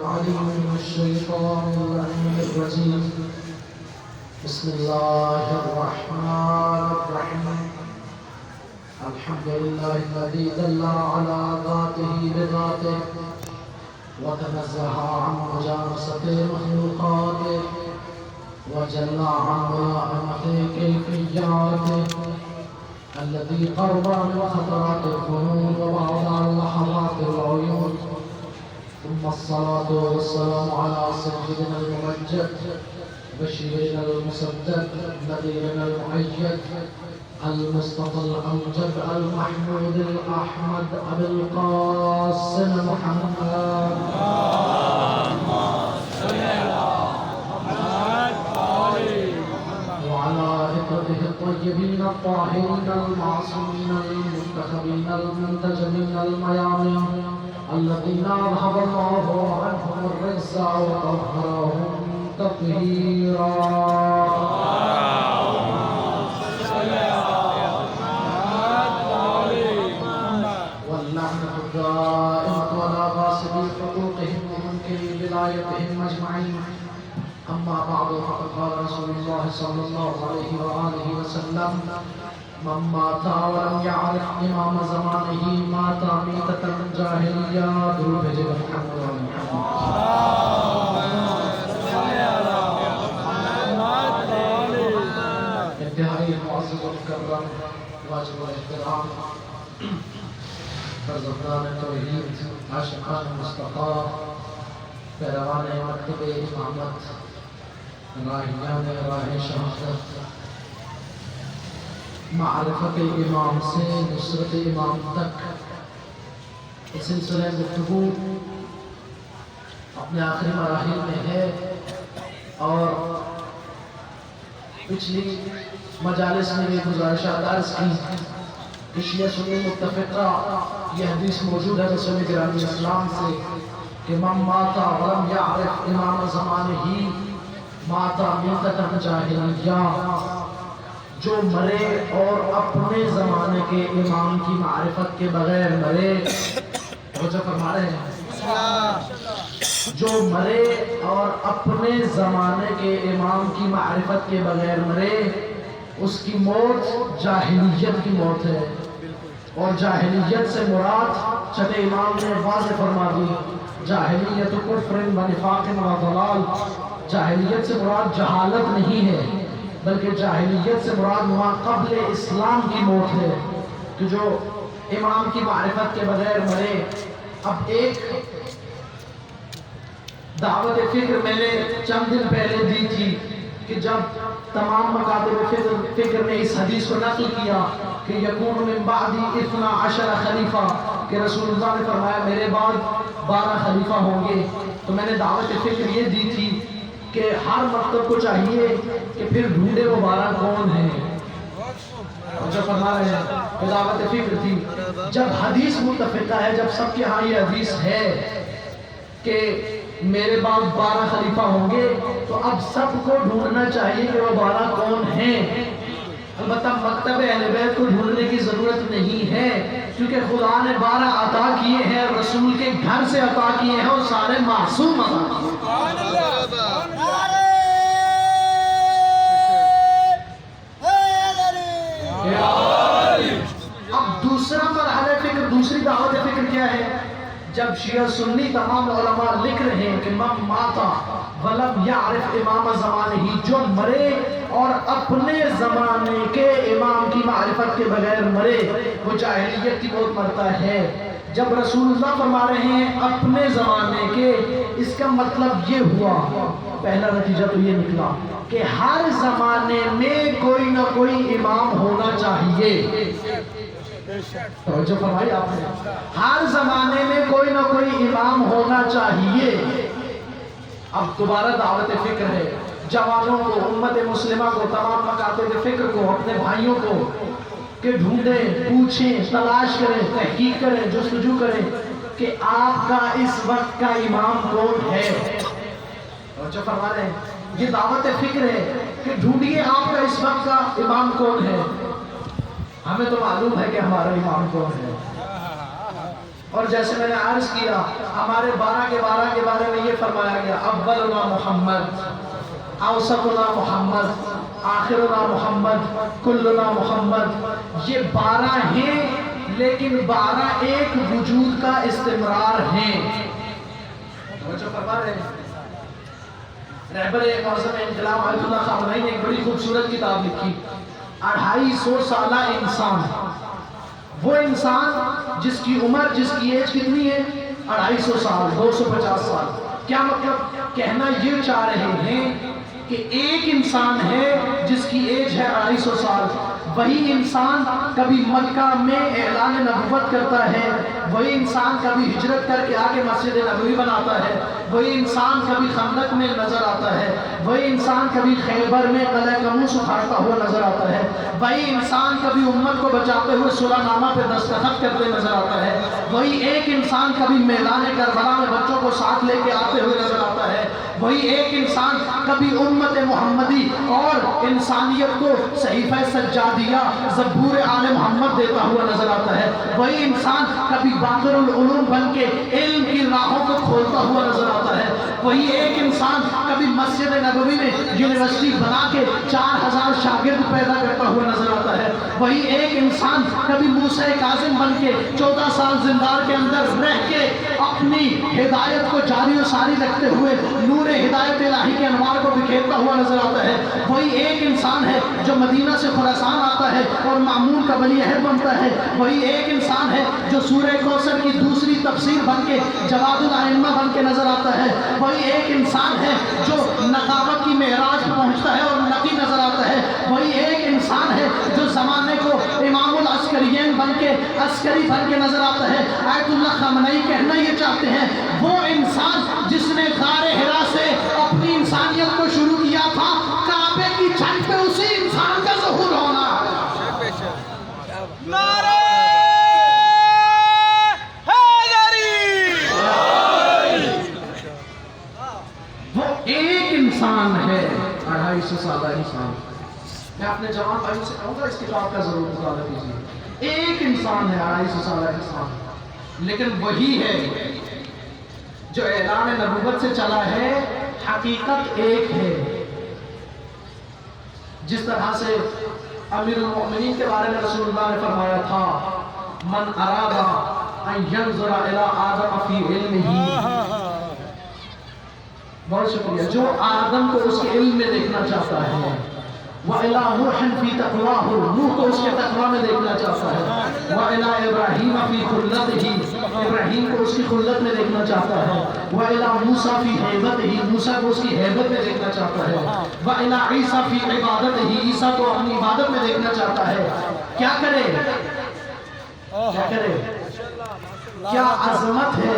العليم من الشيطان اللعين الرجيم. بسم الله الرحمن الرحيم. الحمد لله الذي دل على ذاته بذاته وتنزه عن مجانسة مخلوقاته وجل عن ملائمة كيفياته، الذي قرب من خطرات الفنون وبعد عن لحظات العيون. ثم الصلاة والسلام على سيدنا الممجد بشيرنا المسدد نذيرنا المؤيد المصطفى الأمجد المحمود الأحمد أبي القاسم محمد وعلى إخوته الطيبين الطاهرين المعصومين المنتخبين المنتجبين الميامين الذين أذهب الله عنهم الرجس وطهرهم تطهيرا. واللعنة الدائمة على غاصبي حقوقهم ومنكري ولايتهم أجمعين. أما بعد، فقد قال رسول الله صلى الله عليه وآله وسلم: من مات ولم يعرف إمام زمانه مات ميتة جاهلية. درود بھیجے محمد و انتہائی معزز و مکرم واجب الاحترام فرزندان توحید، عاشقان مصطفیٰ، پیروان مکتب امامت، راہیان راہ شہادت، معرفت امام سے نصرت امام تک اس سلسلہ گفتگو اپنے آخری مراحل میں ہے، اور پچھلی مجالس میں یہ گزارشات عرض کی کہ شیعہ سنی متفقہ یہ حدیث موجود ہے رسول گرامی اسلام سے کہ من مات ولم یعرف امام زمانہ مات میتۃ جاہلیہ، جو مرے اور اپنے زمانے کے امام کی معرفت کے بغیر مرے. توجہ فرما رہے ہیں؟ جو مرے اور اپنے زمانے کے امام کی معرفت کے بغیر مرے، اس کی موت جاہلیت کی موت ہے. اور جاہلیت سے مراد چھٹے امام نے واضح فرما دی: جاہلیت کفر و نفاق و ضلال. جاہلیت سے مراد جہالت نہیں ہے، بلکہ جاہلیت سے مراد ما قبل اسلام کی موت ہے، کہ جو امام کی معرفت کے بغیر مرے. اب ایک دعوت فکر میں نے چند دن پہلے دی تھی کہ جب تمام مکاتب فکر نے اس حدیث کو نقل کیا کہ یکون من بعدی 12 خلیفہ، کہ رسول اللہ نے فرمایا میرے بعد 12 خلیفہ ہوں گے، تو میں نے دعوت فکر یہ دی تھی کہ ہر مکتب کو چاہیے کہ پھر ڈھونڈے وہ 12 کون ہیں. اور جو فرما رہے ہیں کہ دعوت فکر تھی. جب حدیث متفقہ ہے، جب سب کے ہاں یہ حدیث ہے کہ میرے بعد 12 خلیفہ ہوں گے، تو اب سب کو ڈھونڈنا چاہیے کہ وہ 12 کون ہیں. البتہ مکتب اہل بیت کو ڈھونڈنے کی ضرورت نہیں ہے، کیونکہ خدا نے 12 عطا کیے ہیں، رسول کے گھر سے عطا کیے ہیں، اور سارے معصوم عطا کیے ہیں. اب دوسرا مرحلہ فکر، دوسری دعوت فکر کیا ہے؟ جب شیعہ سنی تمام علماء لکھ رہے ہیں کہ من ماتا ولم یعرف امام زمانہ، جو مرے اور اپنے زمانے کے امام کی معرفت کے بغیر مرے، وہ جاہلیت کی موت مرتا ہے. جب رسول اللہ فرما رہے ہیں اپنے زمانے کے، اس کا مطلب یہ ہوا، پہلا نتیجہ تو یہ نکلا کہ ہر زمانے میں کوئی نہ کوئی امام ہونا چاہیے. توجہ فرمائی آپ نے؟ ہر زمانے میں کوئی نہ کوئی امام ہونا چاہیے. اب دوبارہ دعوت فکر ہے جوانوں کو، امت مسلمہ کو، تمام مکاتب فکر کو، اپنے بھائیوں کو کہ ڈھونڈیں، پوچھیں، تلاش کریں، تحقیق کریں، جستجو کریں کہ آپ کا اس وقت کا امام کون ہے. توجہ فرما رہے ہیں؟ یہ دعوت فکر ہے کہ ڈھونڈیے آپ کا اس وقت کا امام کون ہے. ہمیں تو معلوم ہے کہ ہمارا امام کون ہے. اور جیسے میں نے عرض کیا ہمارے 12 کے 12 کے بارے میں یہ فرمایا گیا اولنا محمد، اوسطنا محمد، آخرنا محمد، کلنا محمد. یہ 12 ہیں لیکن 12 ایک وجود کا استمرار ہیں. توجہ فرما رہے ہیں. رہبر معظم انقلاب آیت اللہ خامنہئی نے ایک بڑی خوبصورت کتاب لکھی 250 سالہ انسان. وہ انسان جس کی عمر، جس کی ایج کتنی ہے؟ 250 سال، 250 سال. کیا مطلب؟ کہنا یہ چاہ رہے ہیں کہ ایک انسان ہے جس کی ایج ہے 250 سال. وہی انسان کبھی مکہ میں اعلان نبوت کرتا ہے، وہی انسان کبھی ہجرت کر کے آگے مسجد نبوی بناتا ہے، وہی انسان کبھی خندق میں نظر آتا ہے، وہی انسان کبھی خیبر میں قلعہ قموس اٹھاتا ہوا نظر آتا ہے، وہی انسان کبھی امت کو بچاتے ہوئے صلح نامہ پہ دستخط کرتے نظر آتا ہے، وہی ایک انسان کبھی میدان کربلا میں بچوں کو ساتھ لے کے آتے ہوئے نظر آتا ہے، وہی ایک انسان کبھی امت محمدی اور انسانیت کو صحیفہ سجادیہ زبور آل محمد دیتا ہوا نظر آتا ہے، وہی انسان کبھی باقر العلوم بن کے علم کی راہوں کو کھولتا ہوا نظر آتا ہے، وہی ایک انسان کبھی مسجد نبوی میں یونیورسٹی بنا کے 4000 شاگرد پیدا کرتا ہوا نظر آتا ہے، وہی ایک انسان کبھی موسیٰ کاظم بن کے 14 سال زندان کے اندر رہ کے اپنی ہدایت کو جاری و ساری رکھتے ہوئے نور ہدایت الہی کے انوار کو بکھیرتا ہوا نظر آتا ہے، وہی ایک انسان ہے جو مدینہ سے خراسان آتا ہے اور مامون کا ولی عہد بنتا ہے، وہی ایک انسان ہے جو سورہ کوثر کی دوسری تفسیر بن کے جواد الائمہ بن کے نظر آتا ہے، وہی ایک انسان ہے جو نقاوت کی معراج پہنچتا ہے اور نقی نظر آتا ہے، وہی ایک انسان ہے جو زمانے کو امام العسکرین بن کے عسکری بن کے نظر آتا ہے. آیت اللہ خامنہئی کہنا یہ چاہتے ہیں وہ انسان جس نے غار حرا سے اپنی انسانیت کو شروع کیا تھا، کعبے کی چھت پہ اسی انسان کا ظہور ہونا. نعرہ حیدری. وہ ایک انسان ہے 250 سالہ انسان. میں اپنے جوان بھائیوں سے کہوں گا اس کتاب کا ضرور مطالعہ کیجیے. ایک انسان ہے 250 سالہ انسان، لیکن وہی ہے جو اعلان نبوت سے چلا ہے. حقیقت ایک ہے. جس طرح سے امیر المؤمنین کے بارے میں رسول اللہ نے فرمایا تھا من اراد ان ينظر الى آدم فی علمہ. بہت شکریہ. جو آدم کو اس کے علم میں دیکھنا چاہتا ہے، وَإِلَىٰ نُوحٍ فِي تَقْوَاهُ، نوح کو اس کے تقویٰ میں دیکھنا چاہتا ہے، وَإِلَىٰ إِبْرَاهِيمَ فِي خُلَّتِهِ، ابراہیم کو اس کی خلت میں دیکھنا چاہتا ہے، وَإِلَىٰ مُوسَىٰ فِي حَیبَتِهِ، موسیٰ کو اس کی حیبت میں دیکھنا چاہتا ہے، وَإِلَىٰ عِیسَىٰ فِي عِبَادَتِهِ، عیسیٰ کو اپنی عبادت میں دیکھنا چاہتا ہے. کیا کرے؟ کیا کرے؟ کیا عظمت ہے،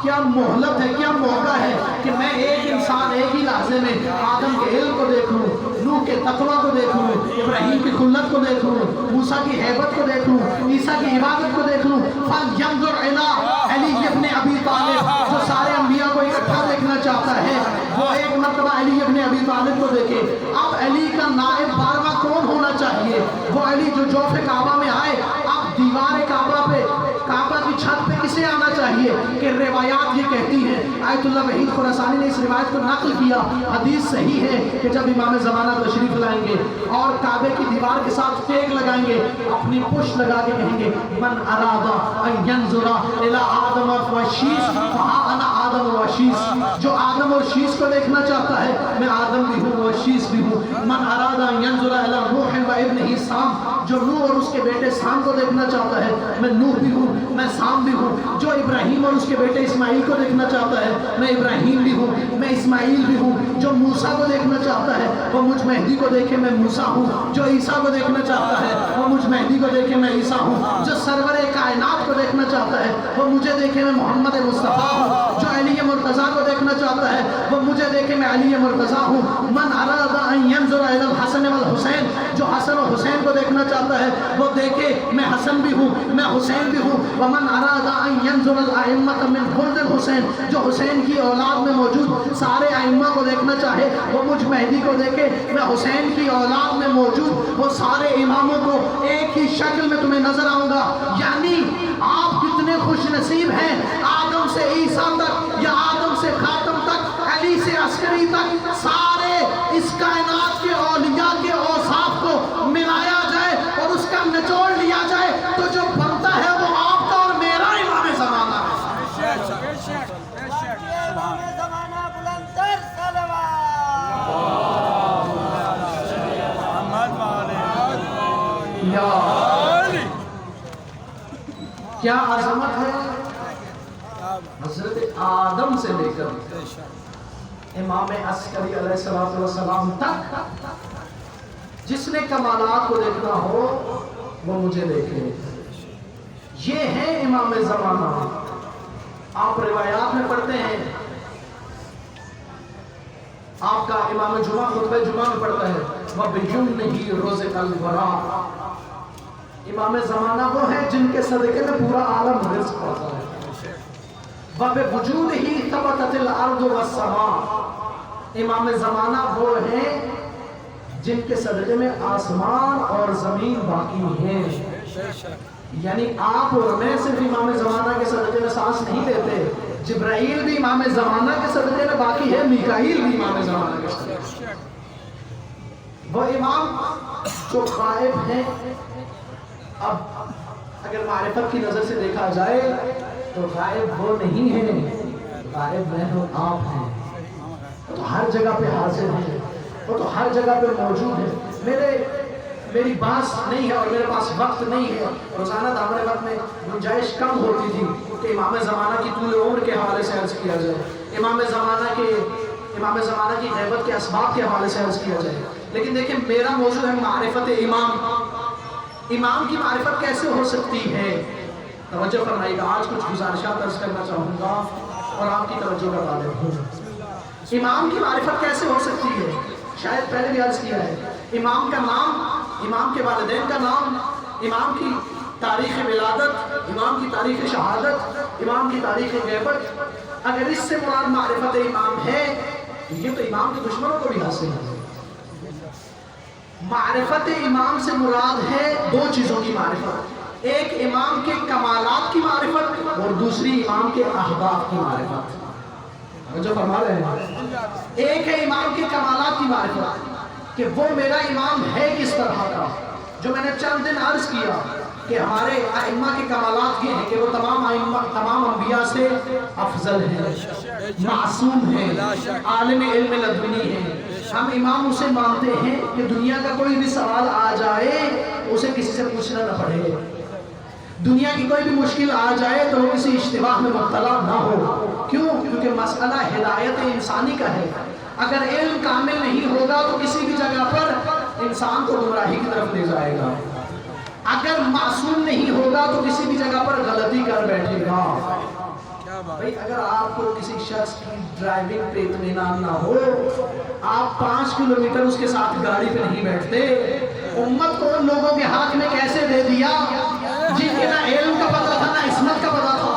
کیا مہلت ہے، کیا موقع ہے کہ میں ایک انسان ایک ہی لحظے میں آدم کے علم کو دیکھوں، نوح کے تقویٰ کو دیکھوں، ابراہیم کی خلت کو دیکھوں، موسیٰ کی حیبت کو دیکھوں، عیسیٰ کی عبادت کو دیکھوں. فَلْيَنْظُرْ إِلَىٰ علی ابن ابی طالب، جو سارے انبیاء کو اکٹھا دیکھنا چاہتا ہے، وہ ایک مرتبہ علی ابن ابی طالب کو دیکھے. اب علی کا نائب بارگاہ کون ہونا چاہیے؟ وہ علی جو جوف کعبہ میں آئے. اب دیوار کعبہ پہ، کعبہ کی چھت پہ کسے آنا چاہیے؟ کہ روایات یہ کہتی ہیں، آیت اللہ وحید خراسانی نے اس روایت کو نقل کیا، حدیث صحیح ہے کہ جب امام زمانہ تشریف لائیں گے اور کعبے کی دیوار کے ساتھ ٹیک لگائیں گے، اپنی پشت لگا کے کہیں گے من اراد ان ينظر الى آدم و شیس فہا انا آدم و شیس. جو آدم اور شیس کو دیکھنا چاہتا ہے میں آدم بھی ہوں و شیس بھی ہوں. من اراد ان ينظر الى نوح و ابنہ سام، جو نوح اور اس کے بیٹے سام کو دیکھنا چاہتا ہے میں نوح بھی ہوں، میں سام بھی ہوں. جو ابراہیم اور اس کے بیٹے اسماعیل کو دیکھنا چاہتا ہے میں ابراہیم بھی ہوں، میں اسماعیل بھی ہوں. جو موسیٰ کو دیکھنا چاہتا ہے وہ مجھ مہدی کو دیکھے میں موسیٰ ہوں. جو عیسیٰ کو دیکھنا چاہتا ہے وہ مجھ مہدی کو دیکھے میں عیسیٰ ہوں. جو سرور کائنات کو دیکھنا چاہتا ہے وہ مجھے دیکھے میں محمد مصطفیٰ ہوں. جو علی مرتضیٰ کو دیکھنا چاہتا ہے وہ مجھے دیکھے میں علی مرتضیٰ ہوں. من اراد ان ينظر الى الحسن والحسین، جو حسن و حسین کو دیکھنا چاہتا ہے وہ دیکھے میں حسن بھی ہوں، میں حسین بھی ہوں. ومن اراد ان ينظر الائمة من ولد الحسین، جو حسین کی اولاد میں موجود سارے ائمہ کو دیکھنا چاہے وہ مجھ مہدی کو دیکھے میں حسین کی اولاد میں موجود وہ سارے اماموں کو ایک ہی شکل میں تمہیں نظر آؤں گا. یعنی آپ کتنے خوش نصیب ہیں، آدم سے عیسیٰ تک یا آدم سے خاتم تک، علی سے عسکری تک، سارے اس کائنات کے اولیاء کے اوصاف کو ملایا جائے اور اس کا نچوڑ لیا جائے تو جو بنتا ہے وہ آپ کا اور میرا امام زمانہ ہے۔ کیا عظمت ہے حضرت آدم سے لے کر امام عسکری علیہ السلام تک، جس نے کمالات کو دیکھنا ہو وہ مجھے دیکھے۔ یہ ہے امام زمانہ۔ آپ روایات میں پڑھتے ہیں، آپ کا امام جمعہ خطبہ جمعہ میں پڑھتا ہے وَبِيُمْنِهِ رُزِقَ الْوَرَىٰ، امام زمانہ وہ ہے جن کے صدقے میں پورا عالم رزق پاتا ہے۔ وَبِوُجُودِهِ ثَبَتَتِ الْأَرْضُ وَالسَّمَاءُ، امام زمانہ وہ ہیں جن کے صدقے میں آسمان اور زمین باقی ہیں۔ یعنی آپ اور میں صرف امام زمانہ کے صدقے میں سانس نہیں لیتے، جبرائیل بھی امام زمانہ کے صدقے میں باقی ہے، میکائیل بھی امام زمانہ کے صدقے میں۔ وہ امام جو غائب ہیں، اب اگر معرفت کی نظر سے دیکھا جائے تو غائب وہ نہیں ہیں، غائب میں تو آپ ہیں، وہ تو ہر جگہ پہ حاضر ہیں، وہ تو ہر جگہ پہ موجود ہے۔ میری بات نہیں ہے اور میرے پاس وقت نہیں ہے، روزانہ دامن وقت میں گنجائش کم ہوتی تھی کہ امام زمانہ کی طول عمر کے حوالے سے عرض کیا جائے، امام زمانہ کی غیبت کے اسباب کے حوالے سے عرض کیا جائے، لیکن دیکھیں میرا موضوع ہے معرفت امام۔ امام کی معرفت کیسے ہو سکتی ہے؟ توجہ فرمائیے گا، آج کچھ گزارشات عرض کرنا چاہوں گا اور آپ کی توجہ کا طالب ہوں۔ امام کی معرفت کیسے ہو سکتی ہے؟ شاید پہلے بھی عرض کیا ہے، امام کا نام، امام کے والدین کا نام، امام کی تاریخ ولادت، امام کی تاریخ شہادت، امام کی تاریخ غیبت، اگر اس سے مراد معرفت امام ہے یہ تو امام کے دشمنوں کو بھی حاصل ہے۔ معرفت امام سے مراد ہے دو چیزوں کی معرفت، ایک امام کے کمالات کی معرفت اور دوسری امام کے اہداف کی معرفت۔ جو فرما رہے ہیں، ایک ہے امام کے کمالات کی معرفت کہ وہ میرا امام ہے کس طرح کا، جو میں نے چند دن عرض کیا کہ ہمارے ائمہ کے کمالات یہ ہیں کہ وہ تمام انبیاء سے افضل ہیں، معصوم ہیں، عالم علم لدنی ہیں۔ ہم امام اسے مانتے ہیں کہ دنیا کا کوئی بھی سوال آ جائے اسے کسی سے پوچھنا نہ پڑے، دنیا کی کوئی بھی مشکل آ جائے تو وہ کسی اشتباہ میں مبتلا نہ ہو۔ کیوں؟ کیونکہ مسئلہ ہدایت انسانی کا ہے، اگر علم کامل نہیں ہوگا تو کسی بھی جگہ پر انسان کو گمراہی کی طرف لے جائے گا، اگر معصوم نہیں ہوگا تو کسی بھی جگہ پر غلطی کر بیٹھے گا۔ بھئی اگر آپ کو کسی شخص کی ڈرائیونگ پہ اطمینان نہ ہو، آپ 5 کلومیٹر اس کے ساتھ گاڑی پہ نہیں بیٹھتے۔ امت کو ان لوگوں کے ہاتھ میں کیسے دے دیا جن کے نہ علم کا پتہ تھا نہ عصمت کا پتہ تھا۔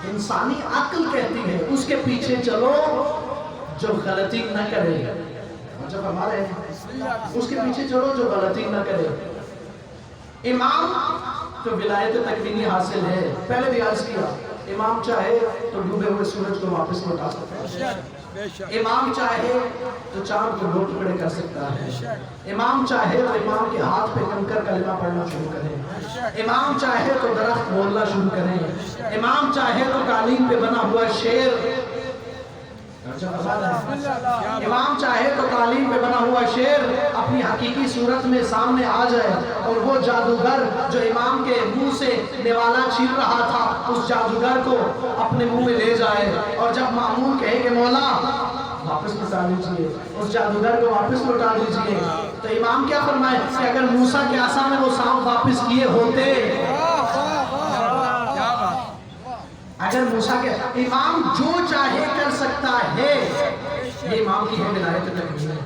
انسانی عقل کہتی ہے اس کے پیچھے چلو جو غلطی نہ کرے، جب ہمارے اس کے پیچھے چلو جو غلطی نہ کرے۔ امام تو ولایت تکوینی حاصل ہے، پہلے بھی عرض کیا، امام چاہے تو ڈوبے ہوئے سورج کو واپس لوٹا سکتا ہے، امام چاہے تو چاند کو 2 ٹکڑے کر سکتا ہے، امام چاہے تو امام کے ہاتھ پہ کنکر کلمہ پڑھنا شروع کریں، امام چاہے تو درخت بولنا شروع کریں، امام چاہے تو قالین پہ بنا ہوا شیر، امام چاہے تو قالین پہ بنا ہوا شیر اپنی حقیقی صورت میں سامنے آ جائے اور وہ جادوگر جو امام کے منہ سے نوالا چھین رہا تھا اس جادوگر کو اپنے منہ میں لے جائے، اور جب مامون کہے کہ مولا واپس لوٹا دیجئے، اس جادوگر کو واپس لوٹا دیجئے، تو امام کیا فرمائے کہ اگر موسیٰ کے عصا میں وہ سانپ واپس کیے ہوتے، اگر موسیٰ کے امام جو چاہے کر سکتا ہے، یہ امام کی ہے ولایت تکوینی ہے،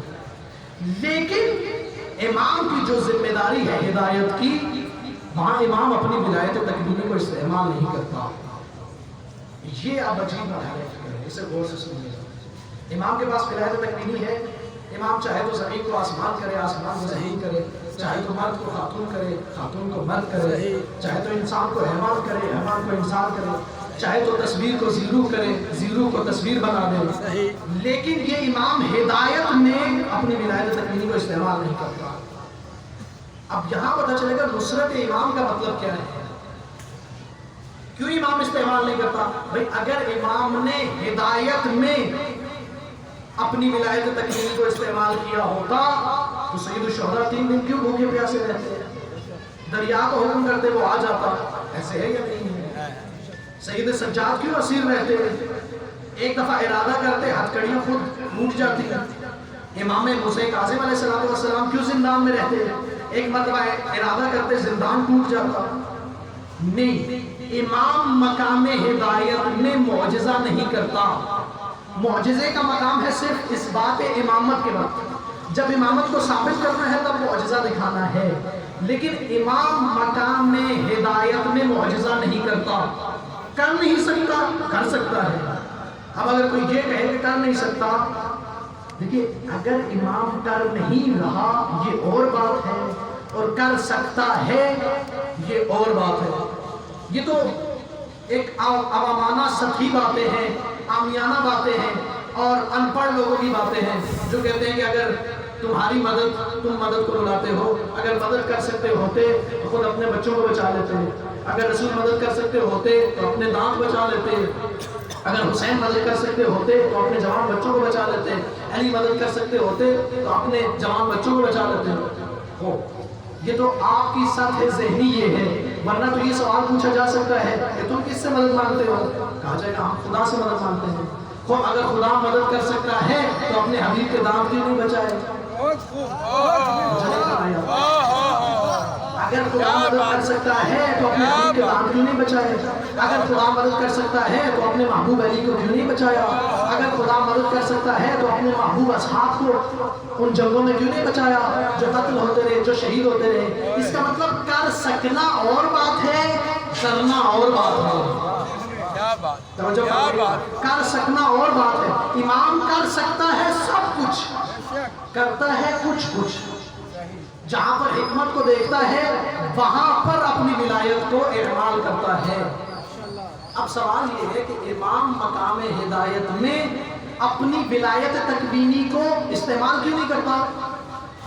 لیکن امام کی جو ذمہ داری ہے ہدایت کی، وہاں امام اپنی ولایت تکوینی کو استعمال نہیں کرتا۔ یہ اب عجیب مرحلہ ہے، اسے غور سے سنیے۔ امام کے پاس ولایت تکوینی ہے، امام چاہے تو زمین کو آسمان کرے، آسمان کو زمین کرے، چاہے تو مرد کو خاتون کرے، خاتون کو مرد کرے، چاہے تو انسان کو حیوان کرے، حیوان کو انسان کرے، چاہے تو تصویر کو زیرو کرے، زیرو کو تصویر بنا دے، لیکن یہ امام ہدایت میں اپنی ولایت تکوینی کو استعمال نہیں کرتا۔ اب یہاں پتہ چلے گا نصرت امام کا مطلب کیا ہے، کیوں امام استعمال نہیں کرتا؟ بھئی اگر امام نے ہدایت میں اپنی ولایت تکوینی کو استعمال کیا ہوتا تو سید الشہداء 3 دن کیوں بھوکے پیاسے رہتے؟ دریا کو حکم کرتے وہ آ جاتا، ایسے ہے یا نہیں ہے؟ سید سجاد کیوں اسیر رہتے؟ ایک دفعہ ارادہ کرتے ہتھکڑیاں خود ٹوٹ جاتی ہیں۔ امام موسیٰ کاظم علیہ السلام کیوں زندان میں رہتے؟ ایک مرتبہ ارادہ کرتے زندان ٹوٹ جاتا۔ نہیں، امام مقام ہدایت میں معجزہ نہیں کرتا۔ معجزے کا مقام ہے صرف اس بات امامت کے وقت، جب امامت کو ثابت کرنا ہے تب معجزہ دکھانا ہے، لیکن امام مقام ہدایت میں معجزہ نہیں کرتا۔ کر نہیں سکتا، کر سکتا ہے۔ اب اگر کوئی یہ کہے کہ کر نہیں سکتا، دیکھیے اگر امام کر نہیں رہا یہ اور بات ہے، اور کر سکتا ہے یہ اور بات ہے۔ یہ تو ایک عوامانہ سطحی باتیں ہیں، عامیانہ باتیں ہیں اور ان پڑھ لوگوں کی باتیں ہیں جو کہتے ہیں کہ اگر تمہاری مدد، تم مدد کو بلاتے ہو، اگر مدد کر سکتے ہوتے تو خود اپنے بچوں کو بچا لیتے، اگر رسول مدد کر سکتے ہوتے تو اپنے دانت بچا لیتے، اگر حسین مدد کر سکتے ہوتے تو اپنے جوان بچوں کو بچا لیتے، علی مدد کر سکتے ہوتے تو اپنے جوان بچوں کو بچا لیتے۔ یہ تو آپ کی سطح ذہنی یہ ہے، ورنہ تو یہ سوال پوچھا جا سکتا ہے کہ تم کس سے مدد مانگتے ہو؟ کہا جائے گا ہم خدا سے مدد مانگتے ہیں۔ خوب اگر خدا مدد کر سکتا ہے تو اپنے حبیب کے دانت کیوں نہیں بچائے؟ اگر خدا مدد کر سکتا ہے تو اپنے حبیب کے دانت کیوں نہیں بچائے؟ اگر خدا مدد کر سکتا ہے تو اپنے محبوب علی کو کیوں نہیں بچایا؟ اگر خدا مدد کر سکتا ہے تو اپنے محبوب اصحاب کو ان جنگوں میں کیوں نہیں بچایا جو قتل ہوتے رہے، جو شہید ہوتے رہے؟ اس کا مطلب کر سکنا اور بات ہے، کرنا اور بات ہے۔ کر سکنا اور بات ہے۔ امام کر سکتا ہے سب کچھ، کرتا ہے کچھ۔ جہاں پر حکمت کو دیکھتا ہے وہاں پر اپنی ولایت کو اعمال کرتا ہے۔ اب سوال یہ ہے کہ امام مقام ہدایت میں اپنی ولایت تکوینی کو استعمال کیوں نہیں کرتا؟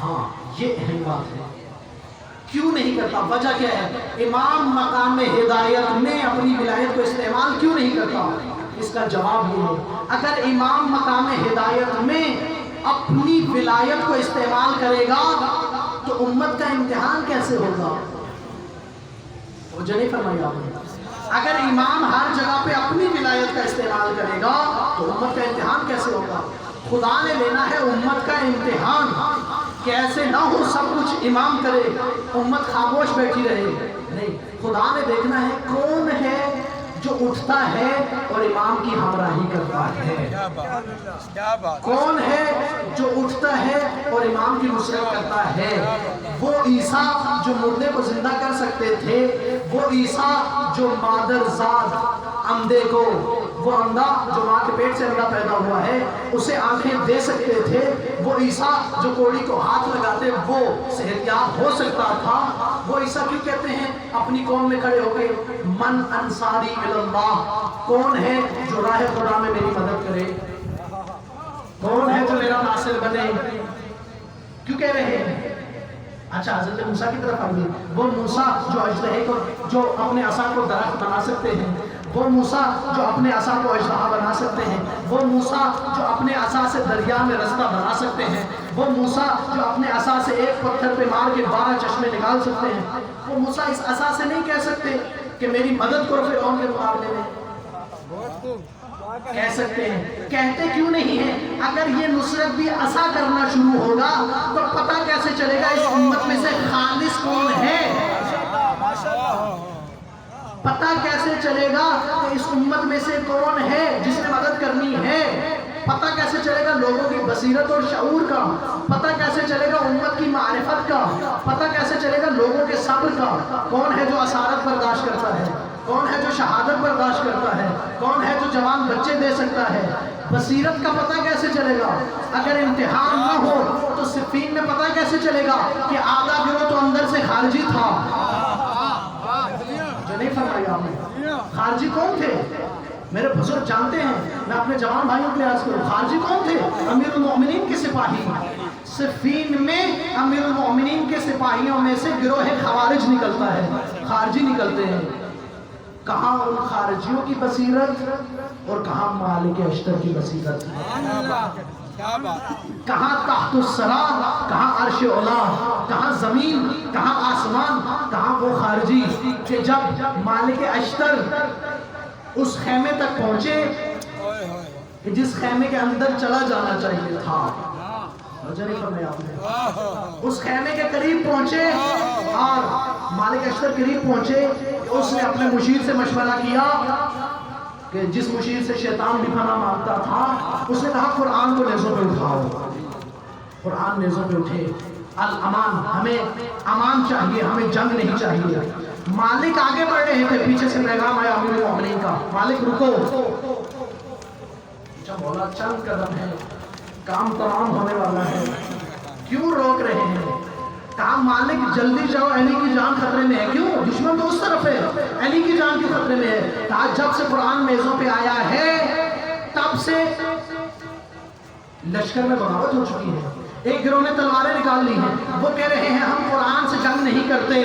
ہاں یہ اہم بات ہے، کیوں نہیں کرتا؟ وجہ کیا ہے؟ امام مقام ہدایت میں اپنی ولایت کو استعمال کیوں نہیں کرتا؟ اس کا جواب یہ ہے، اگر امام مقام ہدایت میں اپنی ولایت کو استعمال کرے گا تو امت کا امتحان کیسے ہوگا؟ توجہ نہیں فرمائی آپ نے؟ اگر امام ہر جگہ پہ اپنی ولایت کا استعمال کرے گا تو امت کا امتحان کیسے ہوگا؟ خدا نے لینا ہے امت کا امتحان، کیسے نہ ہو سب کچھ امام کرے، امت خاموش بیٹھی رہے، نہیں، خدا نے دیکھنا ہے کون ہے جو اٹھتا ہے اور امام کی ہمراہی کرتا ہے، کون ہے جو اٹھتا ہے اور امام کی نصرت کرتا ہے۔ وہ عیسیٰ جو مردے کو زندہ کر سکتے تھے، وہ عیسیٰ جو مادرزاد اندھے کو، وہ اندھا جو ماں کے پیٹ سے اندھا پیدا ہوا ہے اسے آنکھیں دے سکتے تھے، وہ عیسیٰ جو کوڑی کو ہاتھ لگاتے وہ صحتیاب ہو سکتا تھا، وہ عیسیٰ کیوں کہتے ہیں اپنی قوم میں کھڑے ہو گئے من انصاری اللہ، کون ہے جو راہ خدا میں میری مدد کرے، کون ہے جو میرا ناصر بنے؟ کیوں کہہ رہے ہیں؟ اچھا حضرت موسیٰ کی طرف آئیے، وہ موسیٰ جو اجدہے کو، جو اپنے عصا کو درخت بنا سکتے ہیں، وہ موسیٰ جو اپنے عصا کو اژدہا بنا سکتے ہیں، وہ موسیٰ جو اپنے عصا سے دریا میں رستہ بنا سکتے ہیں، وہ موسیٰ جو اپنے عصا سے ایک پتھر پہ مار کے 12 چشمے نکال سکتے ہیں، وہ موسیٰ اس عصا سے نہیں کہہ سکتے کہ میری مدد کرو فرعون کے مقابلے میں؟ کہہ سکتے ہیں، کہتے کیوں نہیں ہیں؟ اگر یہ نصرت بھی عصا کرنا شروع ہوگا تو پتہ کیسے چلے گا اس امت میں سے خالص کون ہے؟ پتہ کیسے چلے گا کہ اس امت میں سے کون ہے جس نے مدد کرنی ہے؟ پتہ کیسے چلے گا لوگوں کی بصیرت اور شعور کا؟ پتہ کیسے چلے گا امت کی معرفت کا؟ پتہ کیسے چلے گا لوگوں کے صبر کا؟ کون ہے جو اسارت برداشت کرتا ہے؟ کون ہے جو شہادت برداشت کرتا ہے؟ کون ہے جو جوان بچے دے سکتا ہے؟ بصیرت کا پتہ کیسے چلے گا؟ اگر امتحان نہ ہو تو صفین میں پتہ کیسے چلے گا کہ آدھا گروہ تو اندر سے خارجی تھا؟ جو نہیں فرمایا آپ نے، خارجی کون تھے؟ میرے بزرگ جانتے ہیں، میں اپنے جوان بھائیوں کے لیے عرض کروں، خارجی کون تھے؟ امیر المومنین کے سپاہی۔ صفین میں امیر المومنین کے سپاہیوں میں سے گروہ خوارج نکلتا ہے، خارجی نکلتے ہیں۔ کہاں ان خارجیوں کی بصیرت اور کہاں مالک اشتر کی بصیرت؟ کہاں تحت الثری، کہاں عرش اولا، کہاں زمین، کہاں آسمان، کہاں وہ خارجی کہ جب مالک اشتر اس خیمے تک پہنچے کہ جس خیمے کے اندر چلا جانا چاہیے تھا، اس خیمے کے قریب پہنچے اور مالک اشتر قریب پہنچے، اس نے اپنے مشیر سے مشورہ کیا کہ جس مشیر سے شیطان بھی پناہ مانگتا تھا، اس نے کہا قرآن کو نیزوں پہ اٹھاؤ۔ قرآن نیزوں پہ اٹھے، الامان، ہمیں امان چاہیے، ہمیں جنگ نہیں چاہیے۔ مالک آگے بڑھ رہے تھے، پیچھے سے پیغام آیا امیر المومنین کا، مالک رکو۔ جب بولا چند قدم ہے، کام تمام ہونے والا ہے، کیوں روک رہے ہیں؟ کہا مالک جلدی جاؤ، علی کی جان خطرے میں ہے۔ کیوں؟ دشمن تو اس طرف ہے، علی کی جان کی خطرے میں ہے۔ کہا جب سے قرآن میزوں پہ آیا ہے تب سے لشکر میں بغاوت ہو چکی ہے، ایک گروہ نے تلواریں نکال لی ہیں، وہ کہہ رہے ہیں ہم قرآن سے جنگ نہیں کرتے۔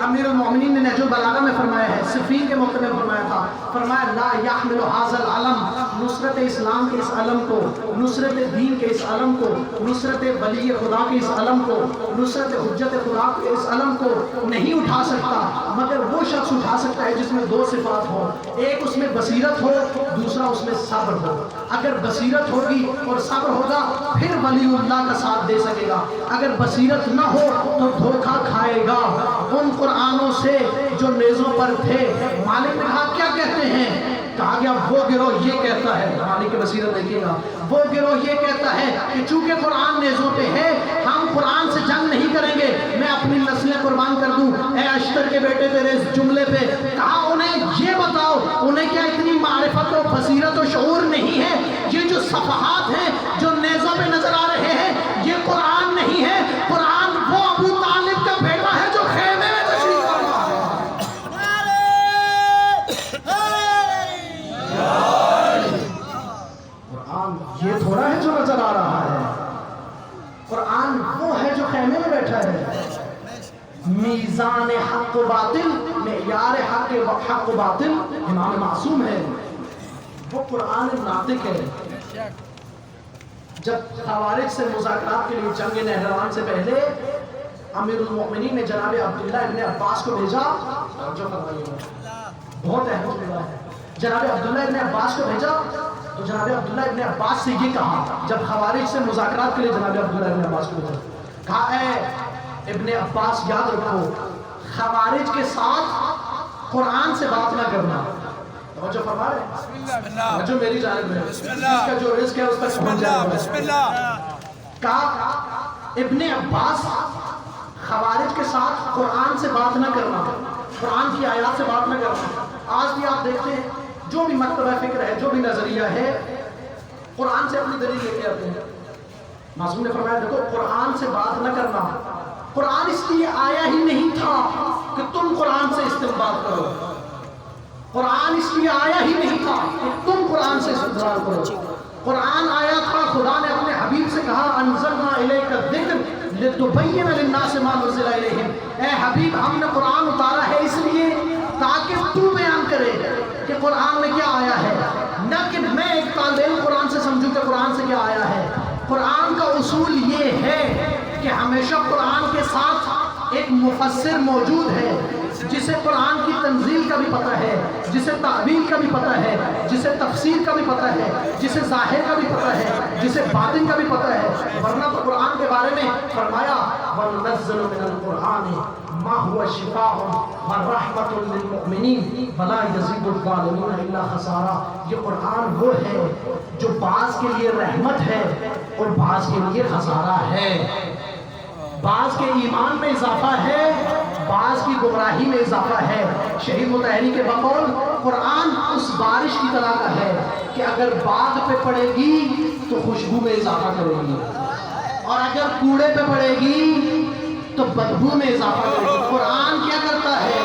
امیر المومنین نے نہج البلاغہ میں فرمایا ہے، صفین کے موقع میں فرمایا تھا، فرمایا لا یحمل هذا العلم، نصرت اسلام کے اس علم کو، نصرت دین کے اس علم کو، نصرت ولی خدا کے اس علم کو، نصرت حجت خدا کے اس علم کو نہیں اٹھا سکتا مگر وہ شخص اٹھا سکتا ہے جس میں دو صفات ہوں، ایک اس میں بصیرت ہو، دوسرا اس میں صبر ہو۔ اگر بصیرت ہوگی اور صبر ہوگا پھر ولی اللہ کا ساتھ دے سکے گا، اگر بصیرت نہ ہو تو دھوکہ کھائے گا۔ ان قرآنوں سے جو نیزوں پر تھے، مالک نے کہا کیا کہتے ہیں؟ کہا گیا وہ گروہ یہ کہتا ہے، مالک کی بصیرت دیکھیے گا، وہ گروہ یہ کہتا ہے کہ چونکہ قرآن نیزوں پہ ہے ہم قرآن سے جنگ نہیں کریں گے، میں اپنی نسلیں قربان کر دوں۔ اے اشتر کے بیٹے تیرے اس جملے پہ کہا انہیں یہ بتاؤ، انہیں کیا اتنی معرفت و بصیرت و شعور نہیں ہے؟ یہ جو صفحات ہیں جو نیزوں پہ نظر آ رہے ہیں یہ قرآن نہیں ہے، قرآن وہ ابو طالب کا بیٹا ہے جو خیمے میں تشریف فرما ہے۔ قرآن یہ تھوڑا ہے جو نظر آ رہا ہے، قرآن وہ ہے جو خیمے میں بیٹھا ہے۔ میزان حق و باطل، معیار حق و باطل امام معصوم ہے، وہ قرآن ناطق ہے۔ جب خوارج سے مذاکرات کے لیے جنگ نہروان سے پہلے امیر المومنین نے جناب عبداللہ ابن عباس کو بھیجا، جو بہت اہم جملہ ہے، جناب عبداللہ ابن عباس کو بھیجا تو جناب عبداللہ ابن عباس سے یہ کہا، جب خوارج سے مذاکرات کے لیے جناب عبداللہ ابن عباس کو بھیجا، کہا اے ابن عباس یاد رکھو خوارج کے ساتھ قرآن سے بات نہ کرنا۔ جو فرما رہے جو میری جانب ہے، اس کا جو رزق ہے اس تک پہنچ جائے گا۔ کہا ابن عباس خوارج کے ساتھ قرآن سے بات نہ کرنا، قرآن کی آیات سے بات نہ کرنا۔ آج بھی آپ دیکھتے ہیں جو بھی مکتبہ فکر ہے، جو بھی نظریہ ہے، قرآن سے اپنی دلیل لے کے آتے ہیں۔ معصوم نے فرمایا دیکھو قرآن سے بات نہ کرنا، قرآن اس لیے آیا ہی نہیں تھا کہ تم قرآن سے استنباط کرو، قرآن اس لیے آیا ہی نہیں تھا کہ تم قرآن سے استدلال کرو۔ قرآن آیا تھا، خدا نے اپنے حبیب سے کہا انزلنا الیک الذکر لتبین للناس ما نزل الیہم، اے حبیب ہم نے قرآن اتارا ہے اس لیے تاکہ تو بیان کرے کہ قرآن میں کیا آیا ہے، نہ کہ میں ایک طالب علم قرآن سے سمجھوں کہ قرآن سے کیا آیا ہے۔ قرآن کا اصول یہ ہے کہ ہمیشہ قرآن کے ساتھ ایک مفسر موجود ہے جسے قرآن کی تنزیل کا بھی پتہ ہے، جسے تعبیر کا بھی پتہ ہے، جسے تفسیر کا بھی پتہ ہے، جسے ظاہر کا بھی پتہ ہے، جسے باطن کا بھی پتہ ہے۔ ورنہ تو قرآن کے بارے میں فرمایا وَنُنَزِّلُ مِنَ الْقُرْآنِ مَا هُوَ شِفَاءٌ وَرَحْمَةٌ لِّلْمُؤْمِنِينَ وَلَا يَزِيدُ الظَّالِمِينَ إِلَّا خَسَارًا۔ یہ قرآن وہ ہے جو بعض کے لیے رحمت ہے اور بعض کے لیے خسارہ ہے، بعض کے ایمان میں اضافہ ہے، بعض کی گمراہی میں اضافہ ہے۔ شہید مطہری کے بقول قرآن اس بارش کی طرح کا ہے کہ اگر باغ پہ پڑے گی تو خوشبو میں اضافہ کرے گی، اور اگر کوڑے پہ پڑے گی تو بدبو میں اضافہ کرے گی۔ قرآن کیا کرتا ہے؟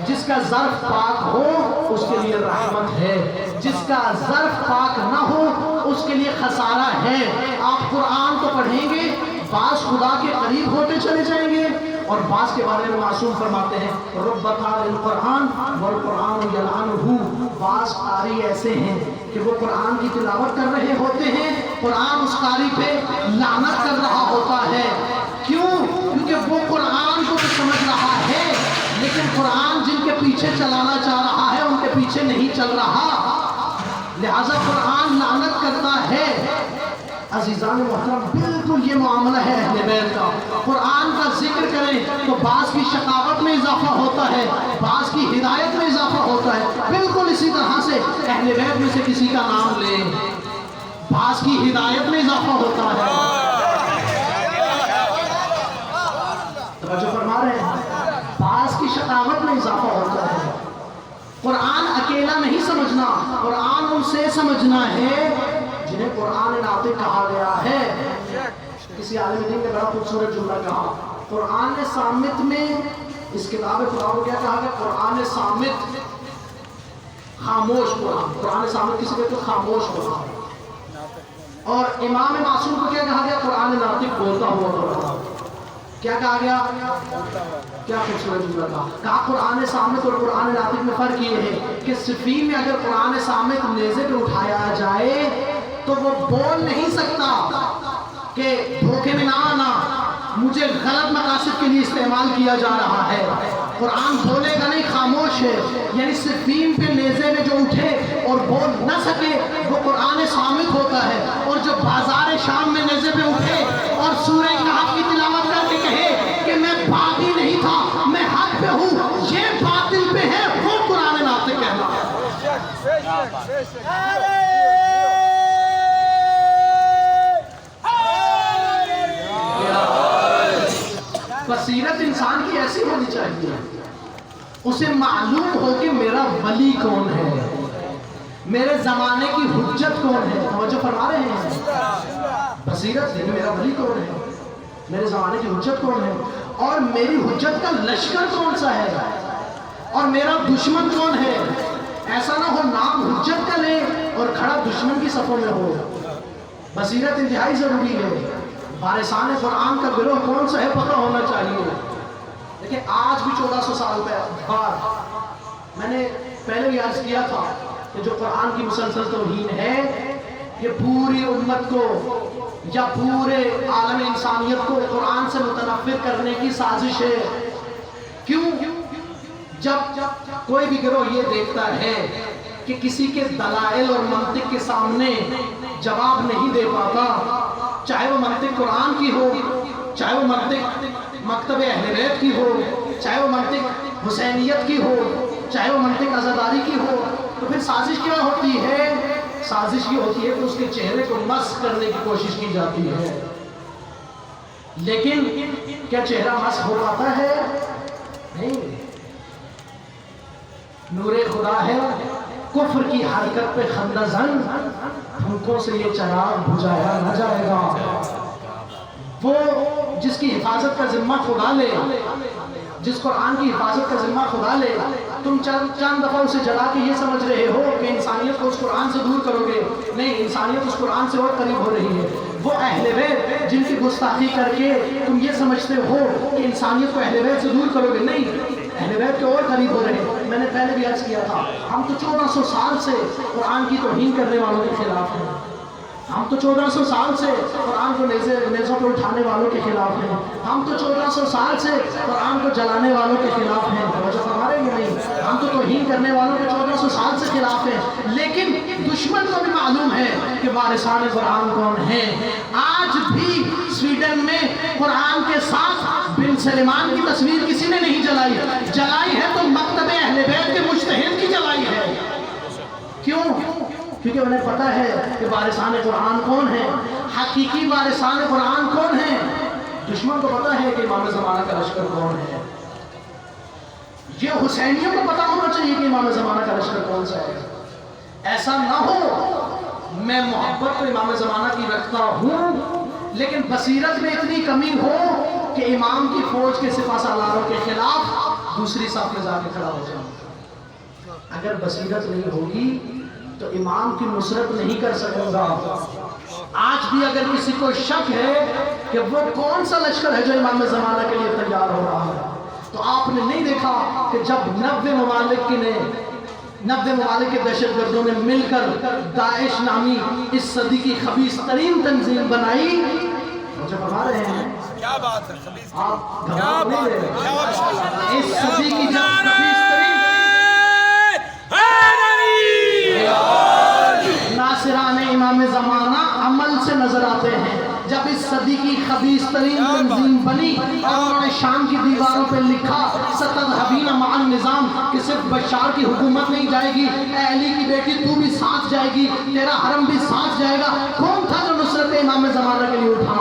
جس کا ظرف پاک ہو اس کے لیے رحمت ہے، جس کا ظرف پاک نہ ہو اس کے لیے خسارہ ہے۔ آپ قرآن تو پڑھیں گے، بعض خدا کے قریب ہوتے چلے جائیں گے، اور بعض کے بارے میں معصوم فرماتے ہیں رب قاری القرآن والقرآن یلعنہ، بعض قاری ایسے ہیں کہ وہ قرآن کی تلاوت کر رہے ہوتے ہیں، قرآن اس قاری پہ لعنت کر رہا ہوتا ہے۔ کیوں؟ کیونکہ وہ قرآن کو سمجھ رہا ہے، لیکن قرآن جن کے پیچھے چلانا چاہ رہا ہے ان کے پیچھے نہیں چل رہا، لہذا قرآن لعنت کرتا ہے۔ عزیزان محترم، بالکل یہ معاملہ ہے اہل بیت کا۔ قرآن کا ذکر کریں تو بعض کی شقاوت میں اضافہ ہوتا ہے، بعض کی ہدایت میں اضافہ ہوتا ہے۔ بالکل اسی طرح سے اہل بیت میں سے کسی کا نام لیں، بعض کی ہدایت میں اضافہ ہوتا ہے۔ توجہ فرما رہے ہیں؟ بعض کی شقاوت میں اضافہ ہوتا ہے۔ قرآن اکیلا نہیں سمجھنا، قرآن ان سے سمجھنا ہے جنہیں قرآن ناطق کہا گیا ہے۔ کسی عالم دین نے بڑا خوبصورت جملہ کہا، قرآن صامت میں، اس کتاب خدا کو کیا کہا گیا؟ قرآن صامت، خاموش قرآن۔ قرآن صامت کسی کہتے ہیں؟ خاموش قرآن۔ اور امام معصوم کو کیا کہا گیا؟ قرآن ناطق، بولتا ہوا قرآن۔ کیا کہا گیا؟ کیا خوبصورت جملہ کہا قرآن صامت اور قرآن ناطق میں فرق یہ ہے کہ صفین میں اگر قرآن صامت نیزے پہ اٹھایا جائے تو وہ بول نہیں سکتا کہ دھوکے میں نہ آنا، مجھے غلط مقاصد کے لیے استعمال کیا جا رہا ہے۔ قرآن بولے گا نہیں، خاموش ہے۔ یعنی صفین پہ نیزے میں جو اٹھے اور بول نہ سکے وہ قرآن صامت ہوتا ہے، اور جو بازار شام میں نیزے پہ اٹھے اور سورہ کہف کی تلاوت کر کے کہے کہ میں باغی نہیں تھا، میں حق پہ ہوں، یہ باطل پہ ہے، وہ قرآن ناطق کہنا ہے۔ بصیرت انسان کی ایسی ہونی چاہیے، اسے معلوم ہو کہ میرا ولی کون ہے، میرے زمانے کی حجت کون ہے۔ توجہ فرما رہے ہیں؟ بصیرت ہے، میرا ولی کون ہے، میرے زمانے کی حجت کون ہے، اور میری حجت کا لشکر کون سا ہے، اور میرا دشمن کون ہے۔ ایسا نہ ہو نام حجت کا لے اور کھڑا دشمن کی صفوں میں ہو۔ بصیرت انتہائی ضروری ہے۔ وارثان قرآن کا گروہ کون سا ہے پتہ ہونا چاہیے۔ دیکھیں آج بھی 1400 سال بعد، میں نے پہلے بھی عرض کیا تھا کہ جو قرآن کی مسلسل توہین ہے یہ پوری امت کو یا پورے عالم انسانیت کو قرآن سے متنفر کرنے کی سازش ہے۔ کیوں؟ جب کوئی بھی گروہ یہ دیکھتا ہے کہ کسی کے دلائل اور منطق کے سامنے جواب نہیں دے پاتا، چاہے وہ منطق قرآن کی ہو، چاہے وہ منطق مکتب اہل بیت کی ہو، چاہے وہ منطق حسینیت کی ہو، چاہے وہ منطق عزاداری کی ہو، تو پھر سازش کیا ہوتی ہے؟ سازش یہ ہوتی ہے کہ اس کے چہرے کو مسخ کرنے کی کوشش کی جاتی ہے۔ لیکن کیا چہرہ مسخ ہو پاتا ہے؟ نہیں۔ نور خدا ہے، کفر کی حرکت پہ خندہ زن، پھونکوں سے یہ چراغ بجھایا نہ جائے گا۔ وہ جس کی حفاظت کا ذمہ خدا لے، جس قرآن کی حفاظت کا ذمہ خدا لے، تم چند دفعہ اسے جلا کے یہ سمجھ رہے ہو کہ انسانیت کو اس قرآن سے دور کرو گے، نہیں، انسانیت اس قرآن سے اور قریب ہو رہی ہے۔ وہ اہل بیت جن کی گستاخی کر کے تم یہ سمجھتے ہو کہ انسانیت کو اہل بیت سے دور کرو گے، نہیں، اہل بیت کے اور قریب ہو رہے ہیں۔ میں نے پہلے بھی عرض کیا تھا، ہم تو 1400 سال سے قرآن کی توہین کرنے والوں کے خلاف ہیں، ہم تو 1400 سال سے قرآن کو نیزوں پہ اٹھانے والوں کے خلاف ہیں، ہم تو 1400 سال سے قرآن کو جلانے والوں کے خلاف ہیں، توجہ فرما رہے ہیں نہیں؟ ہم تو توہین کرنے والوں کے 1400 سال سے خلاف ہیں، لیکن دشمن کو بھی معلوم ہے کہ وارثان قرآن کون ہیں۔ آج بھی سویڈن میں قرآن کے ساتھ بن سلمان کی تصویر کسی نے نہیں جلائی، جلائی ہے تو مکتب اہل بیت کے مجتہد کی جلائی ہے۔ کیوں؟ کیونکہ انہیں پتہ ہے کہ وارثان قرآن کون ہیں، حقیقی وارثان قرآن کون ہیں۔ دشمن کو پتہ ہے کہ امام زمانہ کا لشکر کون ہے۔ یہ حسینیوں کو پتا ہونا چاہیے کہ امام زمانہ کا لشکر کون سا ہے. ایسا نہ ہو میں محبت تو امام زمانہ کی رکھتا ہوں لیکن بصیرت میں اتنی کمی ہو کہ امام کی فوج کے سپہ سالاروں کے خلاف دوسری صف میں جا کے کھڑا ہو جاؤں. اگر بصیرت نہیں ہوگی تو امام کی نصرت نہیں کر سکوں گا. آج بھی اگر کسی کو شک ہے کہ وہ کون سا لشکر ہے جو امام زمانہ کے لیے تیار ہو رہا ہے تو آپ نے نہیں دیکھا کہ جب 90 ممالک کے دہشت گردوں نے مل کر داعش نامی اس صدی کی خبیث ترین تنظیم بنائی. مجھے فرما رہے ہیں کیا بات ہے خبیث آپ کیا گھبرا نہیں بات رہے. ہے اس صدی کی جب خبیث ترین ناصران امام زمانہ عمل سے نظر آتے ہیں. جب اس صدی کی خبیث ترین تنظیم بنی اور انہوں نے شام کی دیواروں پہ لکھا ستذهبین مع النظام کہ صرف بشار کی حکومت نہیں جائے گی, اے علی کی بیٹی تو بھی ساتھ جائے گی, تیرا حرم بھی ساتھ جائے گا. کون تھا جو نصرت امام زمانہ کے لیے اٹھا؟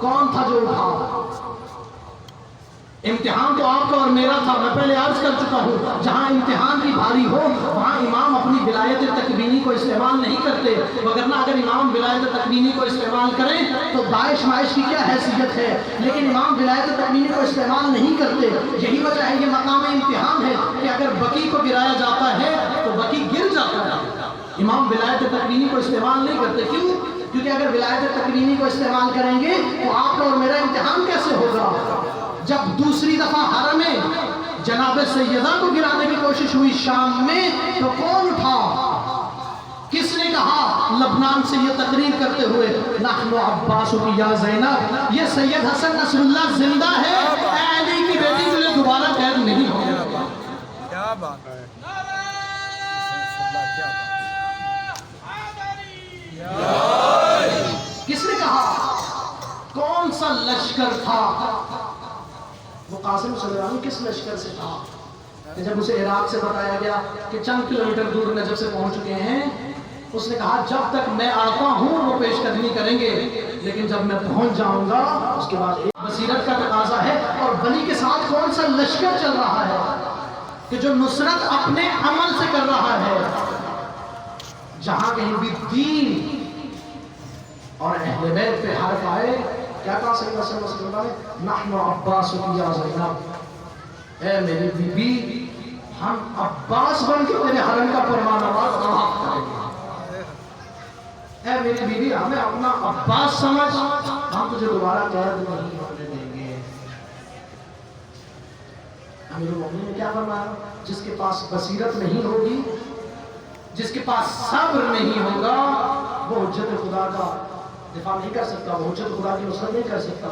کون تھا جو اٹھا؟ امتحان تو آپ کا اور میرا تھا. میں پہلے عرض کر چکا ہوں جہاں امتحان کی بھاری ہو وہاں امام اپنی ولایت تکوینی کو استعمال نہیں کرتے, وگرنہ اگر امام ولایت تکوینی کو استعمال کریں تو داعش مائش کی کیا حیثیت ہے, لیکن امام ولایت تکوینی کو استعمال نہیں کرتے. یہی وجہ ہے یہ مقام امتحان ہے کہ اگر بقی کو گرایا جاتا ہے تو بقی گر جاتا ہے. امام ولایت تکوینی کو استعمال نہیں کرتے. کیوں؟ کیونکہ اگر ولایت تکوینی کو استعمال کریں گے تو آپ کا اور میرا امتحان کیسے ہوگا؟ جب دوسری دفعہ حرم جناب سیدہ کو گرانے کی کوشش ہوئی شام میں تو کون اٹھا؟ کس نے کہا لبنان سے یہ تقریر کرتے ہوئے نحن عباس یا زینب, یہ سید حسن نصر اللہ زندہ ہے, اے علی کی بیٹی تجھے دوبارہ قید نہیں ہوگا. کیا بات ہے کس نے کہا؟ کون سا لشکر تھا وہ؟ قاسم سلیمانی کس لشکر سے تھا کہ جب اسے عراق سے بتایا گیا کہ چند کلومیٹر دور نجف سے پہنچ چکے ہیں, اس نے کہا جب تک میں آتا ہوں وہ پیش قدمی کریں گے, لیکن جب میں پہنچ جاؤں گا اس کے بعد ایک بصیرت کا تقاضا ہے. اور بلی کے ساتھ کون سا لشکر چل رہا ہے کہ جو نصرت اپنے عمل سے کر رہا ہے. جہاں کہیں بھی دین اور اہل بیت پہ حرف آئے, کیا کہا سیدنا صلی اللہ علیہ وسلم نے؟ نحن عباس یا زینب, اے میری بی بی ہم عباس بن کے تیرے حرم کا فرمانروا طواف کریں گے. اے میری بی بی ہمیں اپنا عباس سمجھ, ہم تجھے دوبارہ قید نہیں ہونے دیں گے. امیر المومنین نے کیا فرمایا؟ جس کے پاس بصیرت نہیں ہوگی, جس کے پاس صبر نہیں ہوگا, وہ حجت خدا کا دفاع نہیں کر سکتا, وہ حجت خدا کی نصرت نہیں کر سکتا.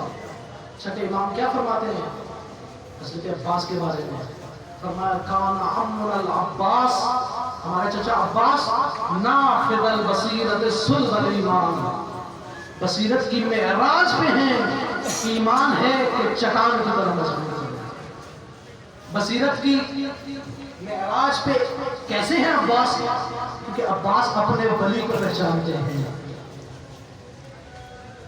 چھٹے امام کیا فرماتے ہیں حضرت عباس کے بارے میں؟ فرمایا کان عمنا العباس, ہمارے چچا عباس نافذ البصیرت صلب الایمان, بصیرت کی معراج پہ ہیں, ایمان ہے کہ چٹان کی طرح مضبوط ہے. بصیرت کی معراج پہ کیسے ہیں عباس؟ کیونکہ عباس اپنے ولی کو پہچانتے ہیں.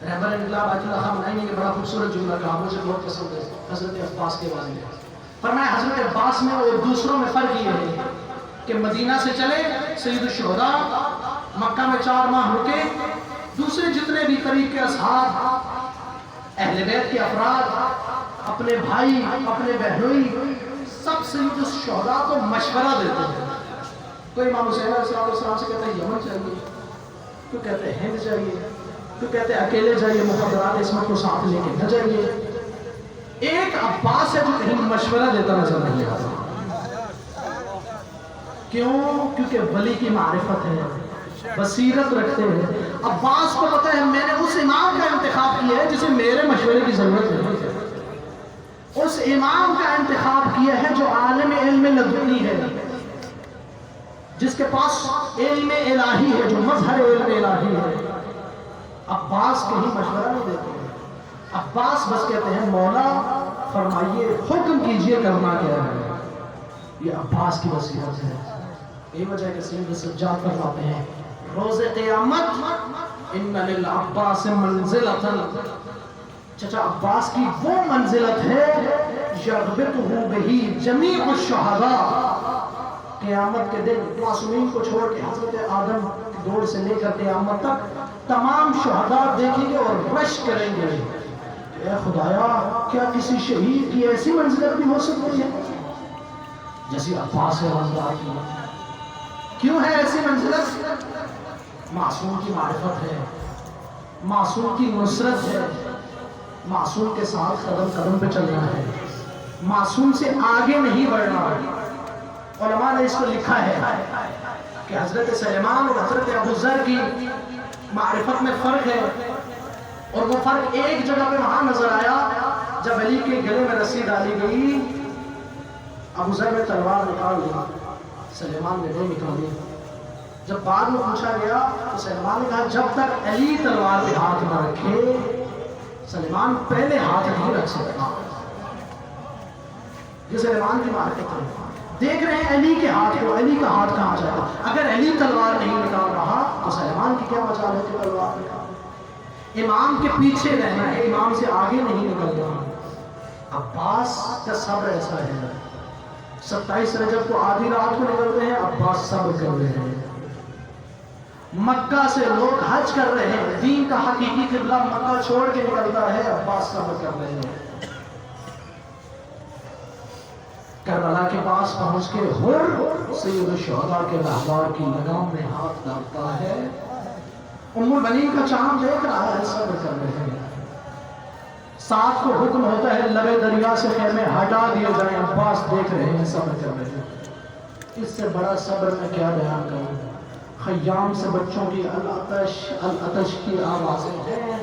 رہبر انقلاب آیت اللہ خان منائی نے بڑا خوبصورت جملہ کہا, مجھے بہت پسند ہے حضرت عباس کے بارے میں. فرمایا حضرت عباس میں اور دوسروں میں فرق یہ ہے کہ مدینہ سے چلے سید الشہداء, مکہ میں 4 ماہ رکے, دوسرے جتنے بھی قریب کے اصحاب, اہل بیت کے افراد, اپنے بھائی, اپنے بہنوئی, سب سید الشہداء کو مشورہ دیتے ہیں. کوئی امام حسین علیہ السلام سے کہتا ہے یمن چاہیے, تو کہتے ہیں ہند چاہیے, تو کہتے ہیں اکیلے جائیے, مخدرات عصمت کو ساتھ لے کے نہ جائیے. ایک عباس ہے جو کہیں مشورہ دیتا نظر نہیں آتا. کیوں؟ کیونکہ ولی کی معرفت ہے, بصیرت رکھتے ہیں. عباس کو پتہ ہے میں نے اس امام کا انتخاب کیا ہے جسے میرے مشورے کی ضرورت نہیں ہے. اس امام کا انتخاب کیا ہے جو عالم علم لدنی ہے, جس کے پاس علم الہی ہے, جو مظہر علم الہی ہے. عباس کہیں مشورہ نہیں دیتے ہیں. عباس بس کہتے ہیں مولا فرمائیے, حکم کیجئے, کرنا کیا ہے. یہ عباس کی بصیرت ہے. یہی وجہ ہے کہ سید سجاد فرماتے ہیں روز قیامت ان للعباس منزلۃ, چچا عباس کی وہ منزلت ہے یغبطہ بہ جمیع الشہداء، قیامت کے دن معصومین کو چھوڑ کے حضرت آدم کی دور سے لے کر قیامت تک تمام شہداء دیکھیں گے اور رش کریں گے، اے خدایا کیا کسی شہید کی ایسی منزلت بھی ہو سکتی ہے جیسی عباس رضی کی؟ کیوں ہے ایسی منزلت؟ معصوم کی معرفت ہے، معصوم کی نصرت ہے، معصوم کے ساتھ قدم قدم پہ چلنا ہے، معصوم سے آگے نہیں بڑھنا۔ علماء نے اس کو لکھا ہے کہ حضرت سلیمان اور حضرت ابو ذر کی معرفت میں فرق ہے، اور وہ فرق ایک جگہ پہ وہاں نظر آیا جب علی کے گلے میں رسی ڈالی گئی، ابو ذر نے تلوار نکال لی، سلیمان نے نہیں نکالی۔ جب بعد میں پوچھا گیا تو سلیمان نے کہا جب تک علی تلوار پہ ہاتھ نہ رکھے سلیمان پہلے ہاتھ نہیں رکھ سکتا۔ یہ سلیمان کی معرفت ہے۔ دیکھ رہے ہیں علی کے ہاتھ کو، علی کا ہاتھ کہاں جائے گا؟ اگر علی تلوار نہیں نکال رہا تو سلیمان کی کیا مجال ہے کہ تلوار نکال؟ امام کے پیچھے رہنا ہے، امام سے آگے نہیں نکلنا۔ عباس کا صبر ایسا ہے، 27 رجب کو آدھی رات کو نکلتے ہیں، عباس صبر کر رہے ہیں۔ مکہ سے لوگ حج کر رہے ہیں، دین کا حقیقی قبلہ مکہ چھوڑ کے نکلتا ہے، عباس صبر کر رہے ہیں۔ کربلا کے پاس پہنچ کے حر سید الشہداء کے رہبر کی لگام میں ہاتھ ڈالتا ہے، ام البنین کا چاند دیکھ رہا ہے، صبر کر رہے ہیں۔ ساتھ کو حکم ہوتا ہے لبے دریا سے خیمے ہٹا دیے جائیں، عباس دیکھ رہے ہیں، صبر کر رہے ہیں۔ اس سے بڑا صبر میں کیا بیان کروں؟ خیام سے بچوں کی العطش کی آوازیں ہیں،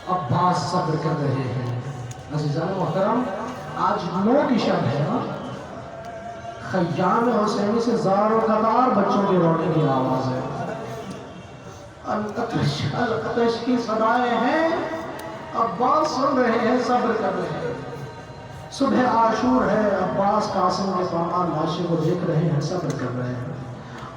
عباس صبر کر رہے ہیں۔ عزیزان محترم، آج 9 کی شب ہے نا، خیام حسینی سے زار و قطار بچوں کے رونے کی آواز ہے، العطش کی صدائیں ہیں، عباس سن رہے ہیں، صبر کر رہے ہیں۔ صبح عاشور ہے، عباس قاسم کے پامال لاشیں کو دیکھ رہے ہیں، صبر کر رہے ہیں۔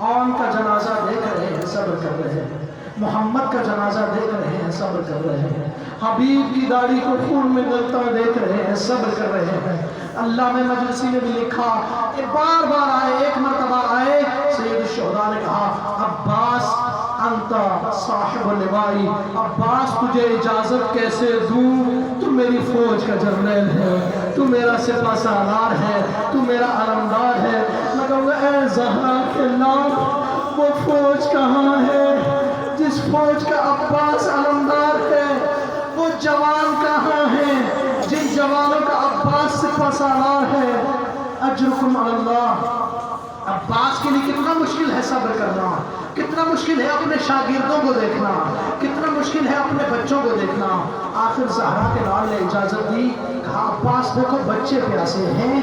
عون کا جنازہ دیکھ رہے ہیں، صبر کر رہے ہیں۔ محمد کا جنازہ دیکھ رہے ہیں، صبر کر رہے ہیں۔ حبیب کی داڑھی کو خون میں گلتا دیکھ رہے ہیں، صبر کر رہے ہیں۔ علامہ مجلسی نے بھی لکھا کہ بار بار آئے، ایک مرتبہ آئے، سید الشہداء نے کہا عباس انتا صاحب لوائی، عباس تجھے اجازت کیسے دوں، تو میری فوج کا جنرل ہے، تو میرا سپہ سالار ہے، تو میرا علمدار ہے۔ میں کہوں گا اے زہرا کے نام، وہ فوج کہاں ہے جس فوج کا عباس علمدار ہے؟ وہ جوان کہاں ہیں جن جوانوں کا عباس سپہ سالار ہے؟ اجرکم علی اللہ۔ عباس کے لیے کتنا مشکل ہے صبر کرنا، کتنا مشکل ہے اپنے شاگردوں کو دیکھنا، کتنا مشکل ہے اپنے بچوں کو دیکھنا۔ آخر زہرا کے لال نے اجازت دی، کہا عباس دیکھو بچے پیاسے ہیں،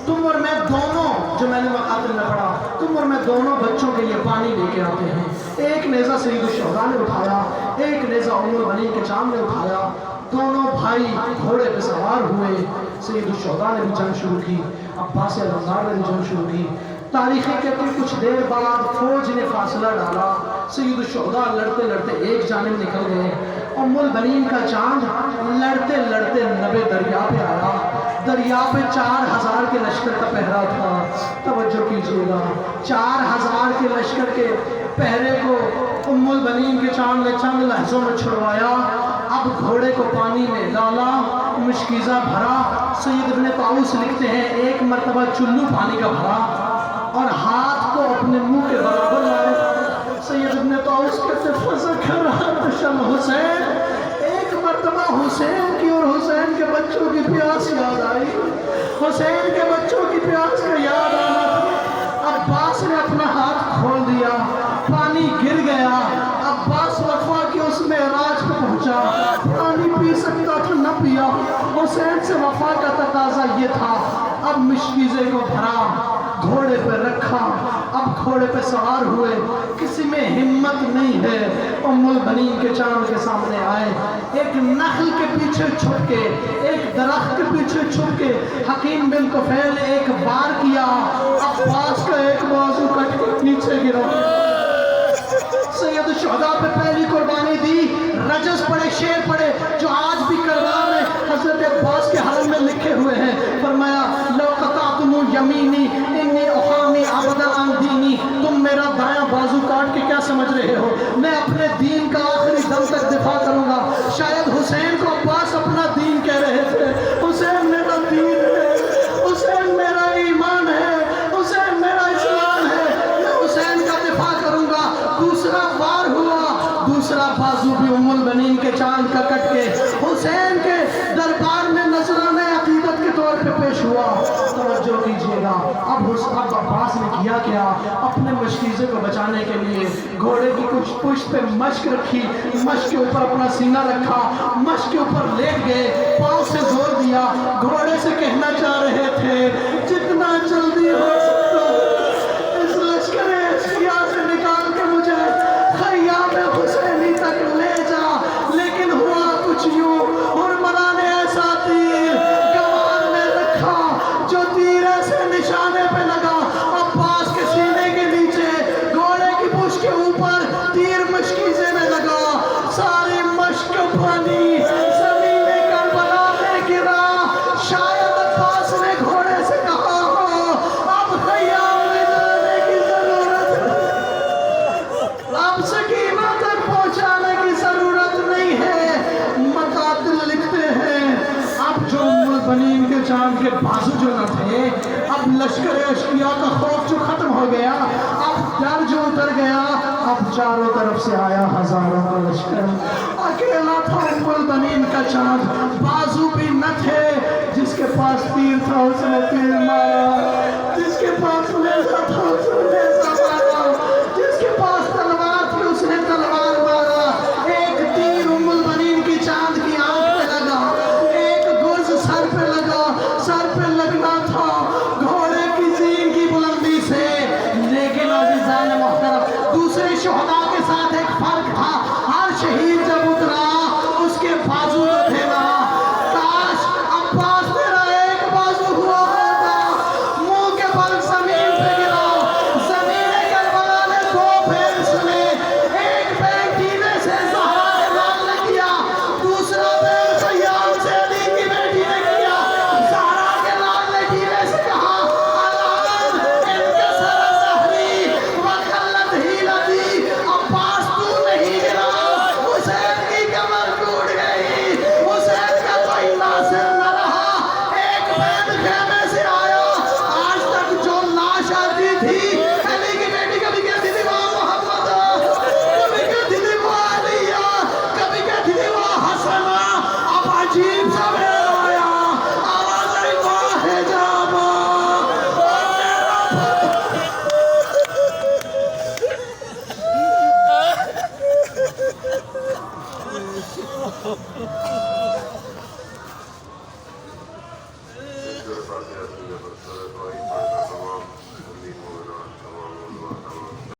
تم اور میں دونوں، جو میں نے مقاتل میں پڑھا، تم اور میں دونوں بچوں کے لیے پانی لے کے آتے ہیں۔ ایک نیزہ سید الشہداء نے اٹھایا، ایک نیزہ ام البنین کے چاند نے اٹھایا، دونوں بھائی گھوڑے پہ سوار ہوئے۔ سید الشہداء نے بھی جنگ شروع کی، عباس علمدار نے بھی جنگ شروع کی۔ تاریخیں کہتی ہیں کچھ دیر بعد فوج نے فاصلہ ڈالا، سید الشہداء لڑتے لڑتے ایک جانب نکل گئے، ام البنین کا چاند لڑتے لڑتے نبے دریا پہ آیا۔ دریا پہ 4000 کے لشکر کا پہرا تھا۔ توجہ کیجئے گا، 4000 کے لشکر کے پہرے کو ام البنین کے چاند نے چند لحظوں میں چھڑوایا۔ اب گھوڑے کو پانی میں ڈالا، مشکیزہ بھرا۔ سید ابن طاؤس لکھتے ہیں ایک مرتبہ چلو پانی کا بھرا اور ہاتھ کو اپنے منہ کے برابر لائے۔ سید ابن طاؤس کہتے فذکر عطشل حسین، ایک مرتبہ حسین کی اور حسین کے بچوں کی پیاس یاد آئی، حسین کے بچوں کی پیاس کا یاد آنا تھا۔ عباس نے اپنا ہاتھ کھول دیا، پانی گر گیا۔ عباس وفا کی اس معراج پہ پہنچا، پانی پی سکتا تھا نہ پیا۔ حسین سے وفا کا تقاضا یہ تھا، اب مشکیزے کو بھرا، گھوڑے پہ رکھا، اب گھوڑے پہ سوار ہوئے۔ کسی میں ہمت نہیں ہے ام البنین کے چاند کے سامنے آئے، ایک نخل کے پیچھے چھپ کے، ایک درخت کے پیچھے چھپ کے حکیم بن طفیل نے ایک بار کیا، عباس کا ایک بازو کٹ کے نیچے گرا۔ سید الشہداء پہ پہلی قربانی دی، رجز پڑے، شعر پڑے جو آج بھی کربلا میں حضرت عباس کے حرم میں لکھے ہوئے ہیں۔ فرمایا انی انی احامی ابدا عن دینی، تم میرا دایاں بازو کاٹ کے کیا سمجھ رہے ہو؟ میں اپنے دین کا آخری دم تک دفاع کروں گا۔ شاید حسین کو عباس اپنا دین کہہ رہے تھے۔ حسین میرا دین ہے، حسین میرا ایمان ہے، حسین میرا اسلام ہے، میں حسین کا دفاع کروں گا۔ دوسرا وار ہوا، دوسرا بازو بھی ام البنین کے چاند کا کٹ کے حسین کے دربار میں نذرانہ عقیدت کے طور پہ پیش ہوا۔ توجہ کیجئے گا، اب عباس نے کیا کیا؟ اپنے مشکیزے کو بچانے کے لیے گھوڑے کی کچھ پشت پہ مشک رکھی، مشک کے اوپر اپنا سینہ رکھا، مشک کے اوپر لیٹ گئے، پاؤں سے زور دیا، گھوڑے سے کہنا چاہ رہے تھے جتنا جلدی ہو سکتا اس لشکر اشقیا سے نکال کے مجھے خیام حسینی تک لے جا۔ لیکن ہوا کچھ یوں، حرمران ایسا تیر گوار میں رکھا جو تیر ایسے نشانے پہ لگا، عباس کے سینے کے نیچے گھوڑے کی پشت کے اوپر تیر مشکیزے میں لگا، ساری مشک پانی زمین کربلا میں گرا۔ شاید عباس نے گھوڑے سے کہا ہو اب خیام میں جانے کی ضرورت ہے، اب سکینہ تک پہنچانے کی ضرورت نہیں ہے۔ مقاتل لکھتے ہیں اب جو ام البنین کے چاند کے بازو جو نہ تھے، اب لشکر اشقیا کا خوف جو ختم ہو گیا، اب ڈر جو اتر گیا، اب چاروں طرف سے آیا ہزاروں کا لشکر۔ اکیلا تھا ام البنین کا چاند، بازو بھی نہ تھے، جس کے پاس تیر تھا اس نے تیر مارا۔